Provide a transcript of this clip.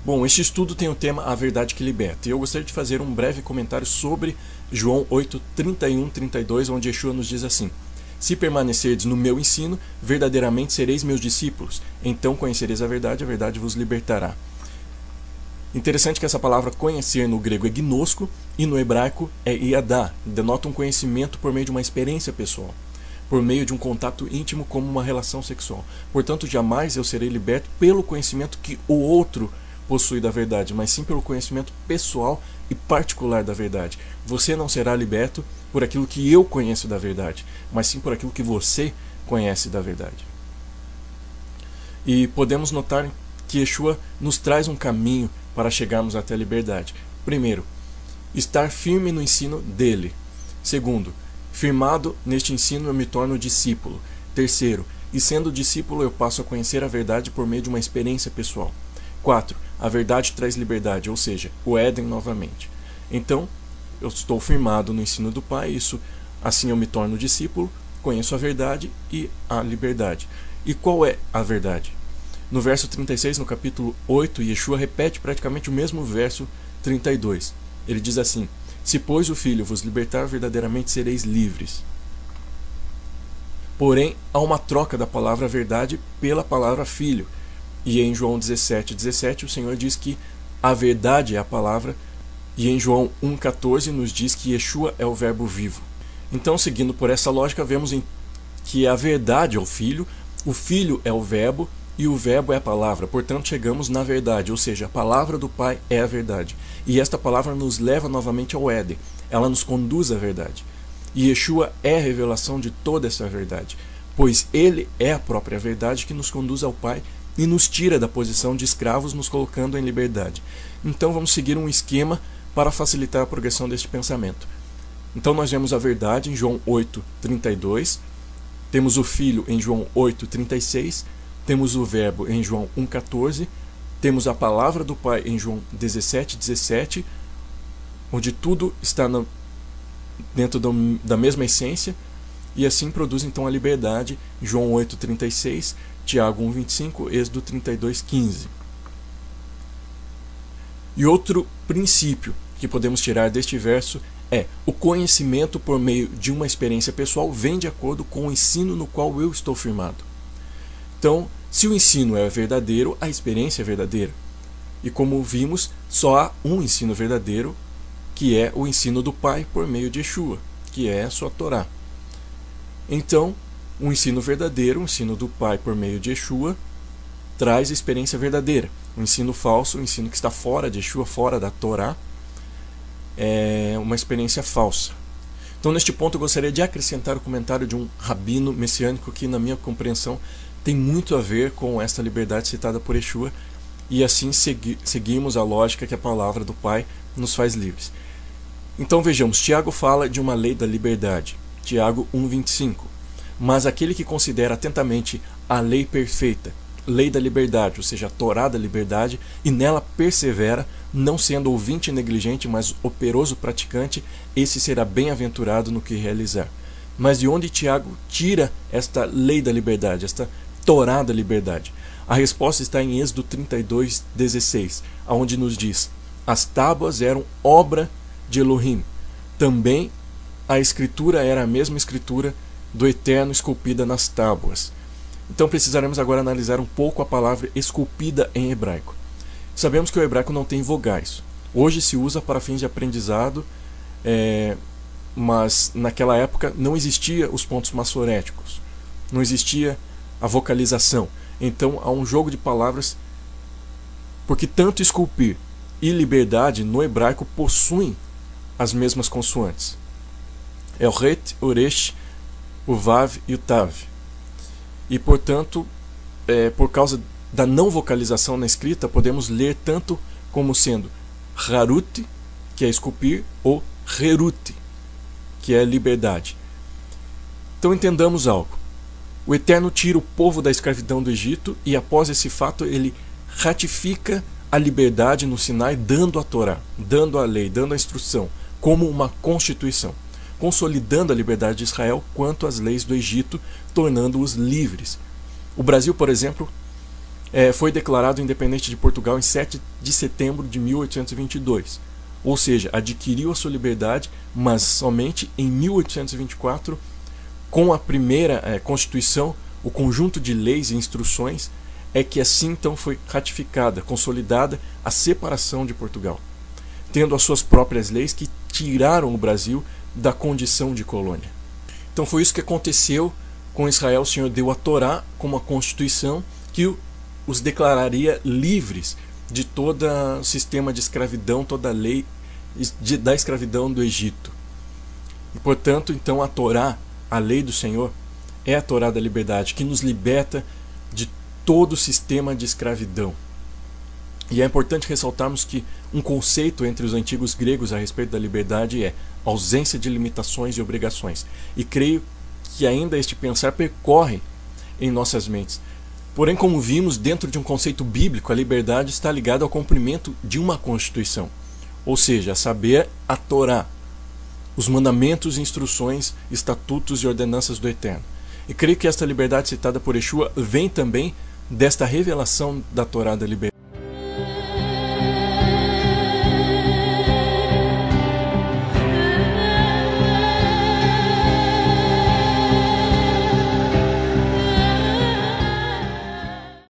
Bom, este estudo tem o tema A Verdade que Liberta, e eu gostaria de fazer um breve comentário sobre João 8, 31, 32, onde Yeshua nos diz assim: Se permanecerdes no meu ensino, verdadeiramente sereis meus discípulos, então conhecereis a verdade vos libertará. Interessante que essa palavra conhecer no grego é gnosco e no hebraico é iadá, denota um conhecimento por meio de uma experiência pessoal, por meio de um contato íntimo como uma relação sexual. Portanto, jamais eu serei liberto pelo conhecimento que o outro possui da verdade, mas sim pelo conhecimento pessoal e particular da verdade. Você não será liberto por aquilo que eu conheço da verdade, mas sim por aquilo que você conhece da verdade. E podemos notar que Yeshua nos traz um caminho para chegarmos até a liberdade. Primeiro, estar firme no ensino dele. Segundo, firmado neste ensino eu me torno discípulo. Terceiro, e sendo discípulo eu passo a conhecer a verdade por meio de uma experiência pessoal. 4. A verdade traz liberdade, ou seja, o Éden novamente. Então, eu estou firmado no ensino do Pai, assim eu me torno discípulo, conheço a verdade e a liberdade. E qual é a verdade? No verso 36, no capítulo 8, Yeshua repete praticamente o mesmo verso 32. Ele diz assim: Se, pois, o Filho vos libertar, verdadeiramente sereis livres. Porém, há uma troca da palavra verdade pela palavra filho. E em João 17, o Senhor diz que a verdade é a palavra, e em João 1,14 nos diz que Yeshua é o verbo vivo. Então, seguindo por essa lógica, vemos que a verdade é o filho é o verbo, e o verbo é a palavra. Portanto, chegamos na verdade, ou seja, a palavra do Pai é a verdade. E esta palavra nos leva novamente ao Éden. Ela nos conduz à verdade. E Yeshua é a revelação de toda essa verdade, pois ele é a própria verdade que nos conduz ao Pai e nos tira da posição de escravos, nos colocando em liberdade. Então vamos seguir um esquema para facilitar a progressão deste pensamento. Então nós vemos a verdade em João 8, 32, temos o Filho em João 8, 36, temos o Verbo em João 1,14, temos a palavra do Pai em João 17, 17, onde tudo está dentro da mesma essência, e assim produz então a liberdade, João 8, 36, Tiago 1, 25, Êxodo 32, 15. E outro princípio que podemos tirar deste verso é: o conhecimento por meio de uma experiência pessoal vem de acordo com o ensino no qual eu estou firmado. Então, se o ensino é verdadeiro, a experiência é verdadeira. E como vimos, só há um ensino verdadeiro, que é o ensino do Pai por meio de Yeshua, que é a sua Torá. Então, o ensino verdadeiro, o ensino do Pai por meio de Yeshua, traz experiência verdadeira. O ensino falso, o ensino que está fora de Yeshua, fora da Torá, é uma experiência falsa. Então, neste ponto, eu gostaria de acrescentar o comentário de um rabino messiânico que, na minha compreensão, tem muito a ver com esta liberdade citada por Yeshua, e assim seguimos a lógica que a palavra do Pai nos faz livres. Então vejamos, Tiago fala de uma lei da liberdade, Tiago 1,25. Mas aquele que considera atentamente a lei perfeita, lei da liberdade, ou seja, a Torá da liberdade, e nela persevera, não sendo ouvinte negligente, mas operoso praticante, esse será bem-aventurado no que realizar. Mas de onde Tiago tira esta lei da liberdade, esta Torá da liberdade? A resposta está em Êxodo 32, 16, onde nos diz: as tábuas eram obra de Elohim. Também a escritura era a mesma escritura do Eterno esculpida nas tábuas. Então precisaremos agora analisar um pouco a palavra esculpida em hebraico. Sabemos que o hebraico não tem vogais. Hoje se usa para fins de aprendizado, mas naquela época não existia os pontos massoréticos, não existia a vocalização. Então há um jogo de palavras, porque tanto esculpir e liberdade no hebraico possuem as mesmas consoantes. É o ret, o resh, o vav e o tav. E portanto, por causa da não vocalização na escrita, podemos ler tanto como sendo harut, que é esculpir, ou herut, que é liberdade. Então entendamos algo. O Eterno tira o povo da escravidão do Egito e após esse fato ele ratifica a liberdade no Sinai, dando a Torá, dando a lei, dando a instrução, como uma constituição, consolidando a liberdade de Israel quanto às leis do Egito, tornando-os livres. O Brasil, por exemplo, foi declarado independente de Portugal em 7 de setembro de 1822. Ou seja, adquiriu a sua liberdade, mas somente em 1824, com a primeira Constituição, o conjunto de leis e instruções, é que assim então foi ratificada, consolidada a separação de Portugal, tendo as suas próprias leis que tiraram o Brasil da condição de colônia. Então foi isso que aconteceu com Israel. O Senhor deu a Torá como a Constituição que os declararia livres de todo o sistema de escravidão, toda a lei da escravidão do Egito. E portanto, então, a Torá, a lei do Senhor, é a Torá da liberdade, que nos liberta de todo o sistema de escravidão. E é importante ressaltarmos que um conceito entre os antigos gregos a respeito da liberdade é ausência de limitações e obrigações. E creio que ainda este pensar percorre em nossas mentes. Porém, como vimos, dentro de um conceito bíblico, a liberdade está ligada ao cumprimento de uma Constituição, ou seja, a saber, a Torá, os mandamentos, instruções, estatutos e ordenanças do Eterno. E creio que esta liberdade citada por Yeshua vem também desta revelação da Torá da liberdade.